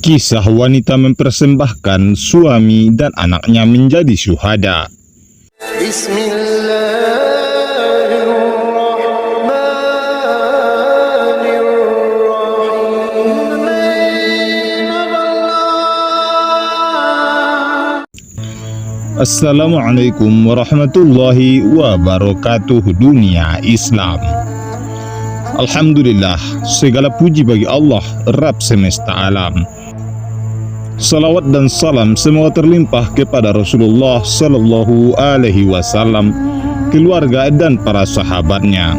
Kisah wanita mempersembahkan suami dan anaknya menjadi syuhada. Assalamualaikum warahmatullahi wabarakatuh dunia Islam. Alhamdulillah, segala puji bagi Allah, Rabb semesta alam. Salawat dan salam semoga terlimpah kepada Rasulullah Sallallahu Alaihi Wasallam, keluarga dan para sahabatnya.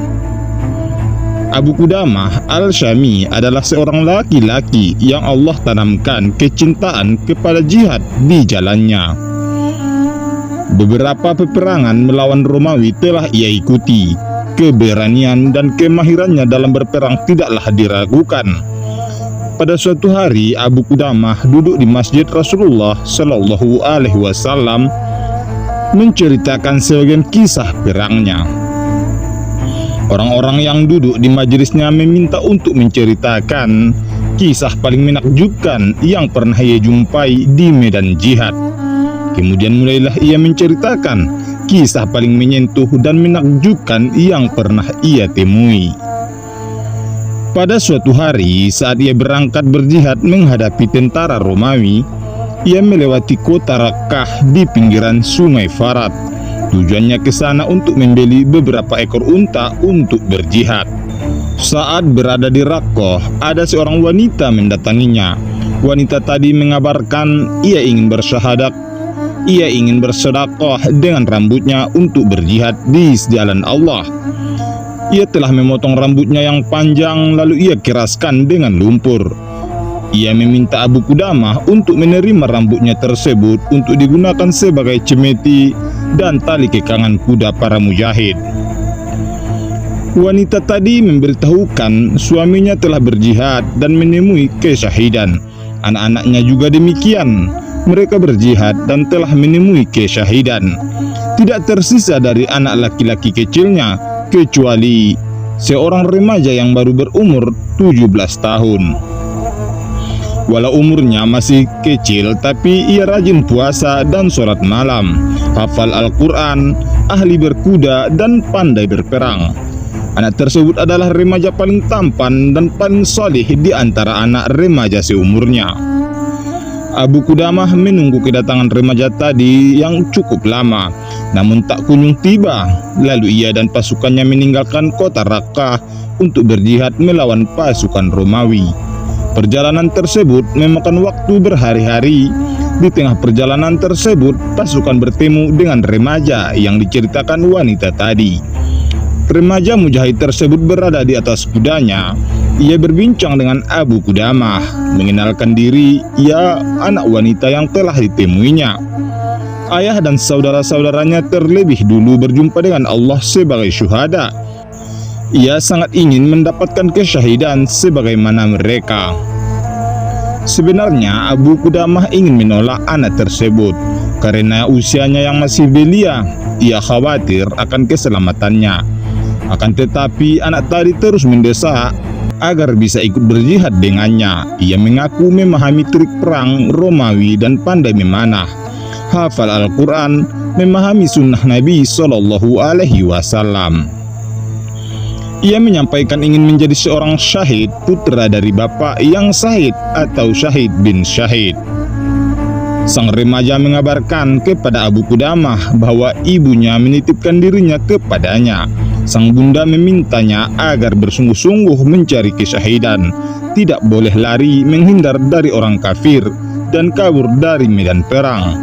Abu Qudamah Al-Syami adalah seorang laki-laki yang Allah tanamkan kecintaan kepada jihad di jalannya. Beberapa peperangan melawan Romawi telah ia ikuti. Keberanian dan kemahirannya dalam berperang tidaklah diragukan. Pada suatu hari, Abu Qudamah duduk di masjid Rasulullah Sallallahu Alaihi Wasallam menceritakan sebagian kisah perangnya. Orang-orang yang duduk di majelisnya meminta untuk menceritakan kisah paling menakjubkan yang pernah ia jumpai di medan jihad. Kemudian mulailah ia menceritakan kisah paling menyentuh dan menakjubkan yang pernah ia temui. Pada suatu hari saat ia berangkat berjihad menghadapi tentara Romawi, ia melewati kota Rakkah di pinggiran sungai Farat. Tujuannya ke sana untuk membeli beberapa ekor unta untuk berjihad. Saat berada di Rakkah, ada seorang wanita mendatanginya. Wanita tadi mengabarkan ia ingin bersyahadat. Ia ingin bersedekah dengan rambutnya untuk berjihad di jalan Allah. Ia telah memotong rambutnya yang panjang lalu ia keraskan dengan lumpur. Ia meminta Abu Qudamah untuk menerima rambutnya tersebut untuk digunakan sebagai cemeti dan tali kekangan kuda para mujahid. Wanita tadi memberitahukan suaminya telah berjihad dan menemui kesyahidan. Anak-anaknya juga demikian. Mereka berjihad dan telah menemui kesyahidan. Tidak tersisa dari anak laki-laki kecilnya kecuali seorang remaja yang baru berumur 17 tahun. Walau umurnya masih kecil, tapi ia rajin puasa dan sholat malam, hafal Al-Quran, ahli berkuda, dan pandai berperang. Anak tersebut adalah remaja paling tampan dan paling saleh di antara anak remaja seumurnya. Abu Qudamah menunggu kedatangan remaja tadi yang cukup lama, namun tak kunjung tiba. Lalu ia dan pasukannya meninggalkan kota Rakkah untuk berjihad melawan pasukan Romawi. Perjalanan tersebut memakan waktu berhari-hari. Di tengah perjalanan tersebut, pasukan bertemu dengan remaja yang diceritakan wanita tadi. Remaja mujahid tersebut berada di atas kudanya. Ia berbincang dengan Abu Qudamah, mengenalkan diri ia anak wanita yang telah ditemuinya. Ayah dan saudara-saudaranya terlebih dulu berjumpa dengan Allah sebagai syuhada. Ia sangat ingin mendapatkan kesyahidan sebagaimana mereka. Sebenarnya Abu Qudamah ingin menolak anak tersebut karena usianya yang masih belia. Ia khawatir akan keselamatannya. Akan tetapi anak tadi terus mendesak agar bisa ikut berjihad dengannya. Ia mengaku memahami trik perang Romawi dan pandai memanah, hafal Al-Quran, memahami sunnah Nabi Sallallahu Alaihi Wasallam. Ia menyampaikan ingin menjadi seorang syahid, putra dari bapak yang syahid atau Syahid bin Syahid. Sang remaja mengabarkan kepada Abu Qudamah bahwa ibunya menitipkan dirinya kepadanya. Sang bunda memintanya agar bersungguh-sungguh mencari kesyahidan, tidak boleh lari menghindar dari orang kafir dan kabur dari medan perang.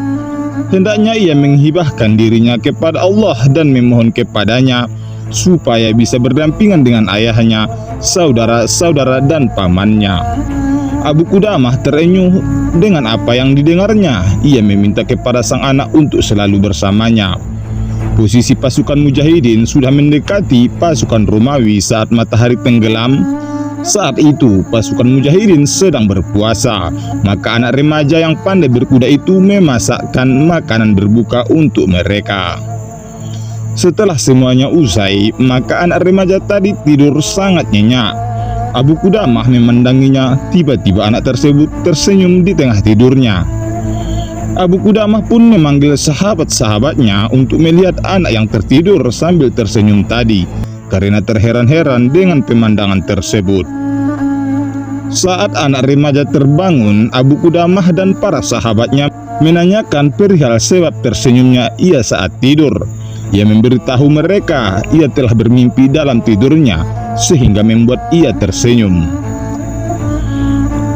Hendaknya ia menghibahkan dirinya kepada Allah dan memohon kepadanya supaya bisa berdampingan dengan ayahnya, saudara-saudara dan pamannya. Abu Qudamah terenyuh dengan apa yang didengarnya. Ia meminta kepada sang anak untuk selalu bersamanya. Posisi pasukan mujahidin sudah mendekati pasukan Romawi saat matahari tenggelam. Saat itu pasukan mujahidin sedang berpuasa. Maka anak remaja yang pandai berkuda itu memasakkan makanan berbuka untuk mereka. Setelah semuanya usai, maka anak remaja tadi tidur sangat nyenyak. Abu Qudamah memandanginya. Tiba-tiba anak tersebut tersenyum di tengah tidurnya. Abu Qudamah pun memanggil sahabat-sahabatnya untuk melihat anak yang tertidur sambil tersenyum tadi, karena terheran-heran dengan pemandangan tersebut. Saat anak remaja terbangun, Abu Qudamah dan para sahabatnya menanyakan perihal sebab tersenyumnya ia saat tidur. Ia memberitahu mereka ia telah bermimpi dalam tidurnya sehingga membuat ia tersenyum.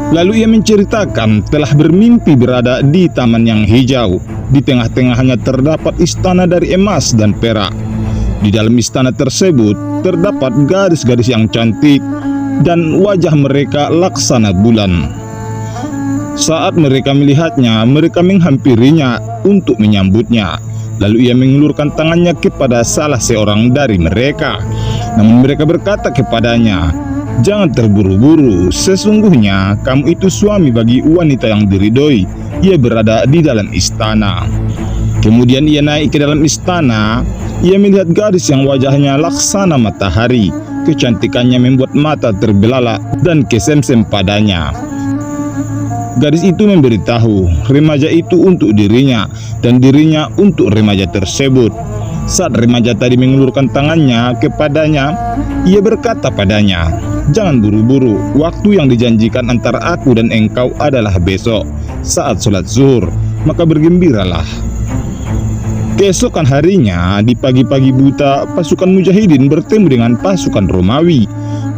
Lalu ia menceritakan telah bermimpi berada di taman yang hijau. Di tengah-tengahnya terdapat istana dari emas dan perak. Di dalam istana tersebut terdapat gadis-gadis yang cantik dan wajah mereka laksana bulan. Saat mereka melihatnya, mereka menghampirinya untuk menyambutnya. Lalu ia mengulurkan tangannya kepada salah seorang dari mereka. Namun mereka berkata kepadanya, "Jangan terburu-buru, sesungguhnya kamu itu suami bagi wanita yang diridhoi. Ia berada di dalam istana." Kemudian ia naik ke dalam istana. Ia melihat gadis yang wajahnya laksana matahari. Kecantikannya membuat mata terbelalak dan kesemsem padanya. Gadis itu memberitahu remaja itu untuk dirinya dan dirinya untuk remaja tersebut. Saat remaja tadi mengulurkan tangannya kepadanya, ia berkata padanya, "Jangan buru-buru, waktu yang dijanjikan antara aku dan engkau adalah besok saat sholat zuhur, maka bergembiralah." Keesokan harinya, di pagi-pagi buta, pasukan mujahidin bertemu dengan pasukan Romawi.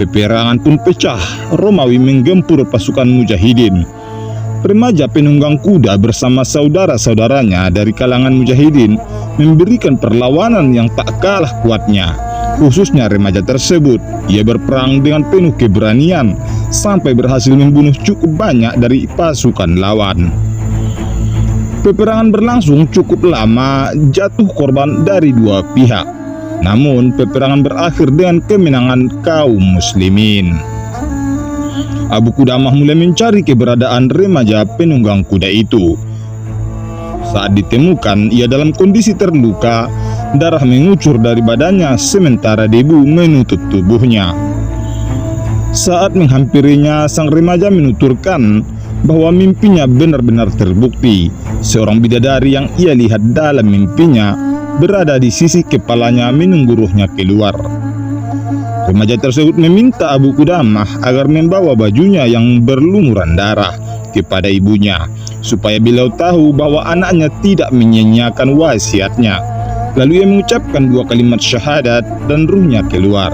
Peperangan pun pecah. Romawi menggempur pasukan mujahidin. Remaja penunggang kuda bersama saudara-saudaranya dari kalangan mujahidin memberikan perlawanan yang tak kalah kuatnya. Khususnya remaja tersebut, ia berperang dengan penuh keberanian sampai berhasil membunuh cukup banyak dari pasukan lawan. Peperangan berlangsung cukup lama, jatuh korban dari dua pihak. Namun peperangan berakhir dengan kemenangan kaum muslimin. Abu Qudamah mulai mencari keberadaan remaja penunggang kuda itu. Saat ditemukan, ia dalam kondisi terluka, darah mengucur dari badannya sementara debu menutup tubuhnya. Saat menghampirinya, sang remaja menuturkan bahwa mimpinya benar-benar terbukti. Seorang bidadari yang ia lihat dalam mimpinya berada di sisi kepalanya menunggu ruhnya keluar. Remaja tersebut meminta Abu Qudamah agar membawa bajunya yang berlumuran darah kepada ibunya, supaya beliau tahu bahwa anaknya tidak menyia-nyiakan wasiatnya. Lalu ia mengucapkan dua kalimat syahadat dan ruhnya keluar.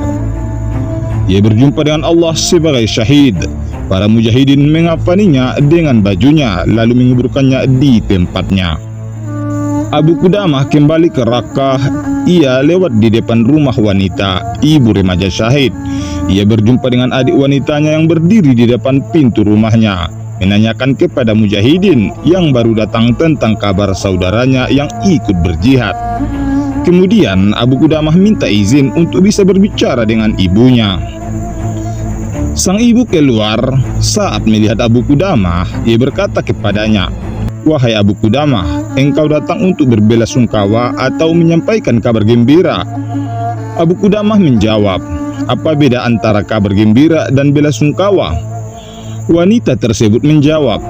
Ia berjumpa dengan Allah sebagai syahid. Para mujahidin mengafaninya dengan bajunya lalu menguburkannya di tempatnya. Abu Qudamah kembali ke Rakkah. Ia lewat di depan rumah wanita, ibu remaja syahid. Ia berjumpa dengan adik wanitanya yang berdiri di depan pintu rumahnya, menanyakan kepada mujahidin yang baru datang tentang kabar saudaranya yang ikut berjihad. Kemudian Abu Qudamah minta izin untuk bisa berbicara dengan ibunya. Sang ibu keluar. Saat melihat Abu Qudamah, ia berkata kepadanya, "Wahai Abu Qudamah, engkau datang untuk berbelasungkawa atau menyampaikan kabar gembira?" Abu Qudamah menjawab, "Apa beda antara kabar gembira dan belasungkawa?" Wanita tersebut menjawab,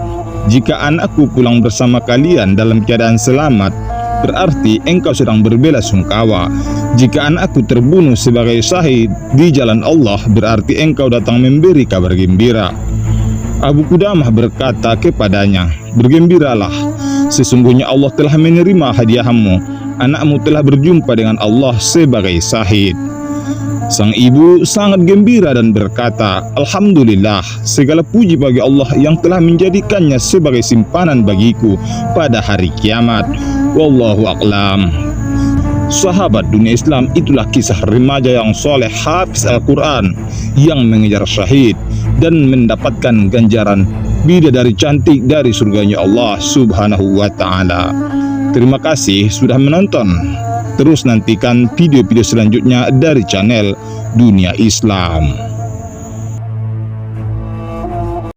"Jika anakku pulang bersama kalian dalam keadaan selamat, berarti engkau sedang berbelasungkawa. Jika anakku terbunuh sebagai syahid di jalan Allah, berarti engkau datang memberi kabar gembira." Abu Qudamah berkata kepadanya, "Bergembiralah, sesungguhnya Allah telah menerima hadiahmu. Anakmu telah berjumpa dengan Allah sebagai syahid." Sang ibu sangat gembira dan berkata, "Alhamdulillah, segala puji bagi Allah yang telah menjadikannya sebagai simpanan bagiku pada hari kiamat. Wallahu a'lam." Sahabat dunia Islam, itulah kisah remaja yang soleh hafiz Al-Quran yang mengejar syahid dan mendapatkan ganjaran bidadari cantik dari surganya Allah Subhanahu wa ta'ala. Terima kasih sudah menonton. Terus nantikan video-video selanjutnya dari channel Dunia Islam.